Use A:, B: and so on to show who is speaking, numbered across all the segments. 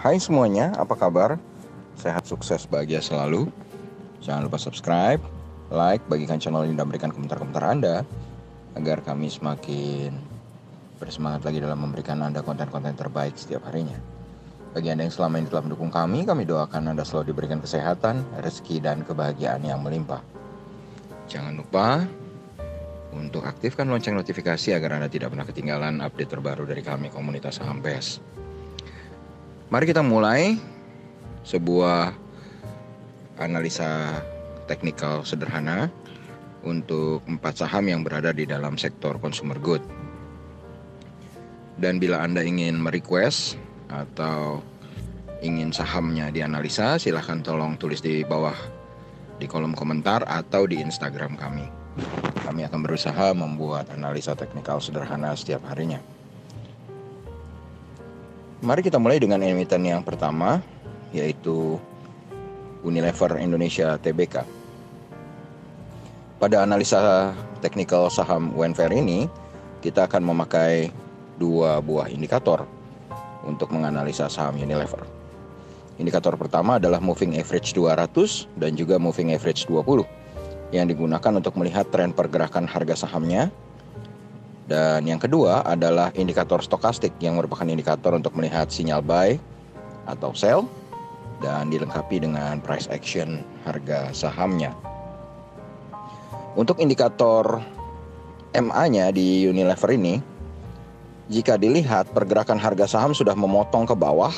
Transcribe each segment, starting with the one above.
A: Hai semuanya, apa kabar? Sehat, sukses, bahagia selalu. Jangan lupa subscribe, like, bagikan channel ini dan berikan komentar-komentar Anda agar kami semakin bersemangat lagi dalam memberikan Anda konten-konten terbaik setiap harinya. Bagi Anda yang selama ini telah mendukung kami doakan Anda selalu diberikan kesehatan, rezeki, dan kebahagiaan yang melimpah. Jangan lupa untuk aktifkan lonceng notifikasi agar Anda tidak pernah ketinggalan update terbaru dari kami, komunitas saham PES. Mari kita mulai sebuah analisa teknikal sederhana untuk 4 saham yang berada di dalam sektor consumer good. Dan bila Anda ingin merequest atau ingin sahamnya dianalisa, silahkan tolong tulis di bawah di kolom komentar atau di Instagram kami. Kami akan berusaha membuat analisa teknikal sederhana setiap harinya. Mari kita mulai dengan emiten yang pertama, yaitu Unilever Indonesia Tbk. Pada analisa teknikal saham UNFR ini, kita akan memakai 2 buah indikator untuk menganalisa saham Unilever. Indikator pertama adalah Moving Average 200 dan juga Moving Average 20 yang digunakan untuk melihat tren pergerakan harga sahamnya. Dan yang kedua adalah indikator stokastik yang merupakan indikator untuk melihat sinyal buy atau sell dan dilengkapi dengan price action harga sahamnya. Untuk indikator MA-nya di Unilever ini, jika dilihat pergerakan harga saham sudah memotong ke bawah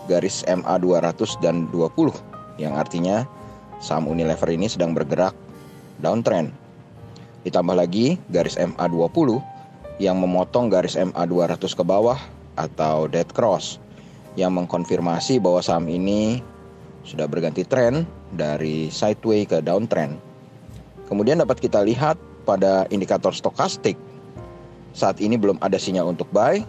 A: garis MA 200 dan 20, yang artinya saham Unilever ini sedang bergerak downtrend. Ditambah lagi garis MA 20 yang memotong garis MA 200 ke bawah atau dead cross, yang mengkonfirmasi bahwa saham ini sudah berganti tren dari sideway ke downtrend. Kemudian dapat kita lihat pada indikator stokastik, saat ini belum ada sinyal untuk buy,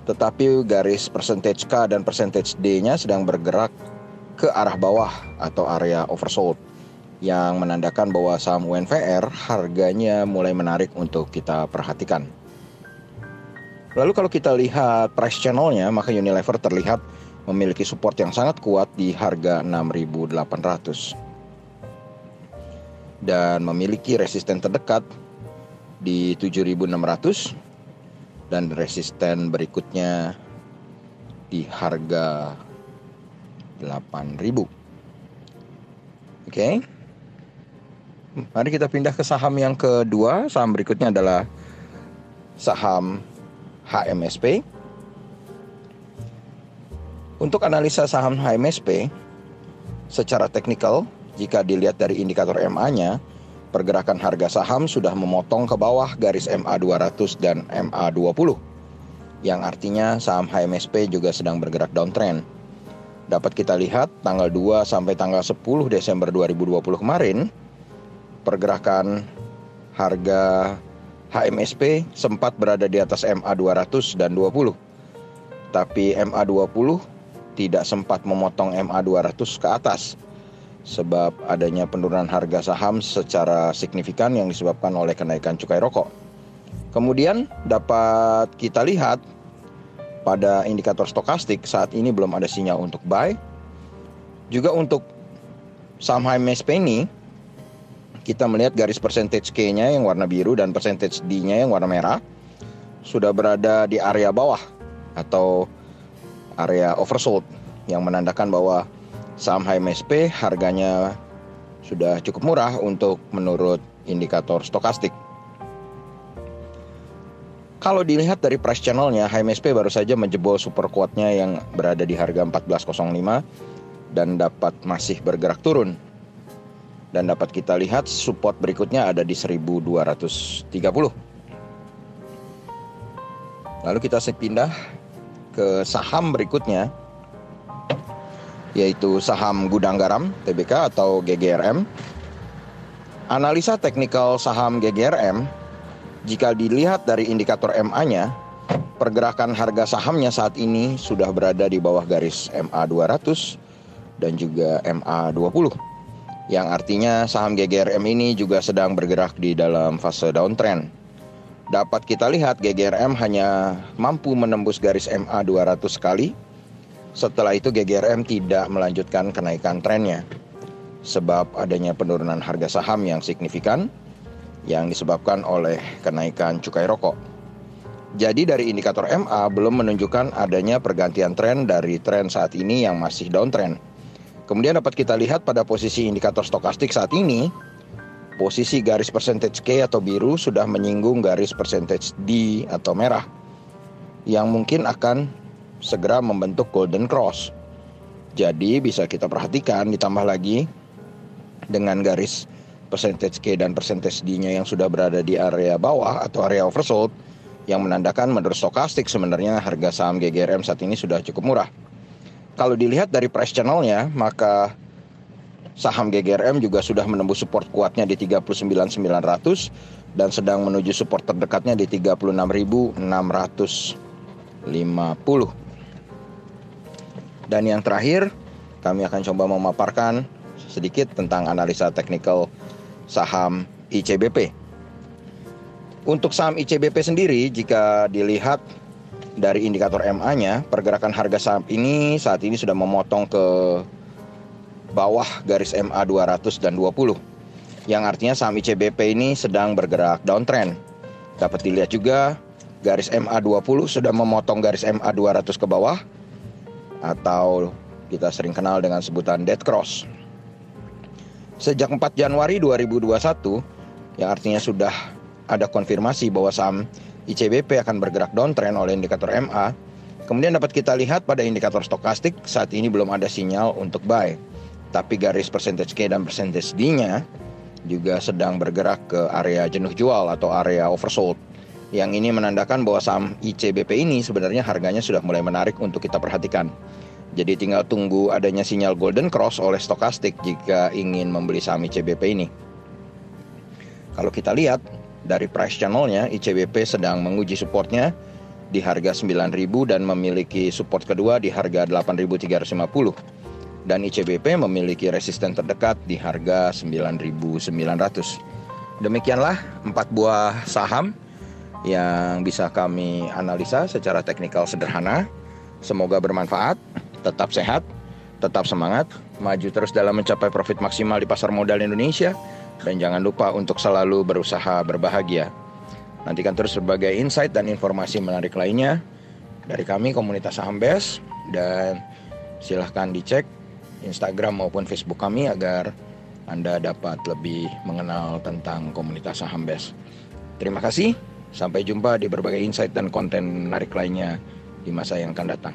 A: tetapi garis percentage K dan percentage D-nya sedang bergerak ke arah bawah atau area oversold, yang menandakan bahwa saham UNVR harganya mulai menarik untuk kita perhatikan. Lalu kalau kita lihat price channelnya, maka Unilever terlihat memiliki support yang sangat kuat di harga 6.800 dan memiliki resisten terdekat di 7.600 dan resisten berikutnya di harga 8.000. Oke. Mari kita pindah ke saham yang kedua. Saham berikutnya adalah saham HMSP. Untuk analisa saham HMSP secara teknikal, jika dilihat dari indikator MA-nya, pergerakan harga saham sudah memotong ke bawah garis MA 200 dan MA 20, yang artinya saham HMSP juga sedang bergerak downtrend. Dapat kita lihat tanggal 2 sampai tanggal 10 Desember 2020 kemarin, pergerakan harga HMSP sempat berada di atas MA 200 dan 20. Tapi MA 20 tidak sempat memotong MA 200 ke atas sebab adanya penurunan harga saham secara signifikan yang disebabkan oleh kenaikan cukai rokok. Kemudian dapat kita lihat pada indikator stokastik saat ini belum ada sinyal untuk buy. Juga untuk saham HMSP ini, kita melihat garis percentage K-nya yang warna biru dan percentage D-nya yang warna merah sudah berada di area bawah atau area oversold, yang menandakan bahwa saham HMSP harganya sudah cukup murah untuk menurut indikator stokastik. Kalau dilihat dari price channelnya, HMSP baru saja menjebol super quote-nya yang berada di harga 14.05 dan dapat masih bergerak turun. Dan dapat kita lihat support berikutnya ada di 1230. Lalu kita pindah ke saham berikutnya, yaitu saham Gudang Garam Tbk atau GGRM. Analisa teknikal saham GGRM, jika dilihat dari indikator MA-nya, pergerakan harga sahamnya saat ini sudah berada di bawah garis MA 200 dan juga MA 20. Yang artinya saham GGRM ini juga sedang bergerak di dalam fase downtrend. Dapat kita lihat GGRM hanya mampu menembus garis MA 200 sekali Setelah itu GGRM tidak melanjutkan kenaikan trennya sebab adanya penurunan harga saham yang signifikan yang disebabkan oleh kenaikan cukai rokok. Jadi dari indikator MA belum menunjukkan adanya pergantian tren dari tren saat ini yang masih downtrend. Kemudian dapat kita lihat pada posisi indikator stokastik saat ini, posisi garis percentage K atau biru sudah menyinggung garis percentage D atau merah yang mungkin akan segera membentuk golden cross. Jadi bisa kita perhatikan ditambah lagi dengan garis percentage K dan percentage D-nya yang sudah berada di area bawah atau area oversold, yang menandakan menurut stokastik sebenarnya harga saham GGRM saat ini sudah cukup murah. Kalau dilihat dari price channel-nya, maka saham GGRM juga sudah menembus support kuatnya di 39.900 dan sedang menuju support terdekatnya di 36.650. Dan yang terakhir, kami akan coba memaparkan sedikit tentang analisa teknikal saham ICBP. Untuk saham ICBP sendiri, jika dilihat dari indikator MA-nya, pergerakan harga saham ini saat ini sudah memotong ke bawah garis MA 200 dan 20. Yang artinya saham ICBP ini sedang bergerak downtrend. Dapat dilihat juga garis MA 20 sudah memotong garis MA 200 ke bawah, atau kita sering kenal dengan sebutan dead cross. Sejak 4 Januari 2021, yang artinya sudah ada konfirmasi bahwa saham ICBP akan bergerak downtrend oleh indikator MA. Kemudian dapat kita lihat pada indikator stokastik saat ini belum ada sinyal untuk buy. Tapi garis percentage K dan percentage D-nya juga sedang bergerak ke area jenuh jual atau area oversold. Yang ini menandakan bahwa saham ICBP ini sebenarnya harganya sudah mulai menarik untuk kita perhatikan. Jadi tinggal tunggu adanya sinyal golden cross oleh stokastik jika ingin membeli saham ICBP ini. Kalau kita lihat dari price channel-nya, ICBP sedang menguji supportnya di harga 9.000 dan memiliki support kedua di harga 8.350. Dan ICBP memiliki resisten terdekat di harga 9.900. Demikianlah 4 buah saham yang bisa kami analisa secara teknikal sederhana. Semoga bermanfaat, tetap sehat, tetap semangat, maju terus dalam mencapai profit maksimal di pasar modal Indonesia, dan jangan lupa untuk selalu berusaha berbahagia. Nantikan terus berbagai insight dan informasi menarik lainnya dari kami komunitas Saham Best, dan silahkan dicek Instagram maupun Facebook kami agar Anda dapat lebih mengenal tentang komunitas Saham Best. Terima kasih. Sampai jumpa di berbagai insight dan konten menarik lainnya di masa yang akan datang.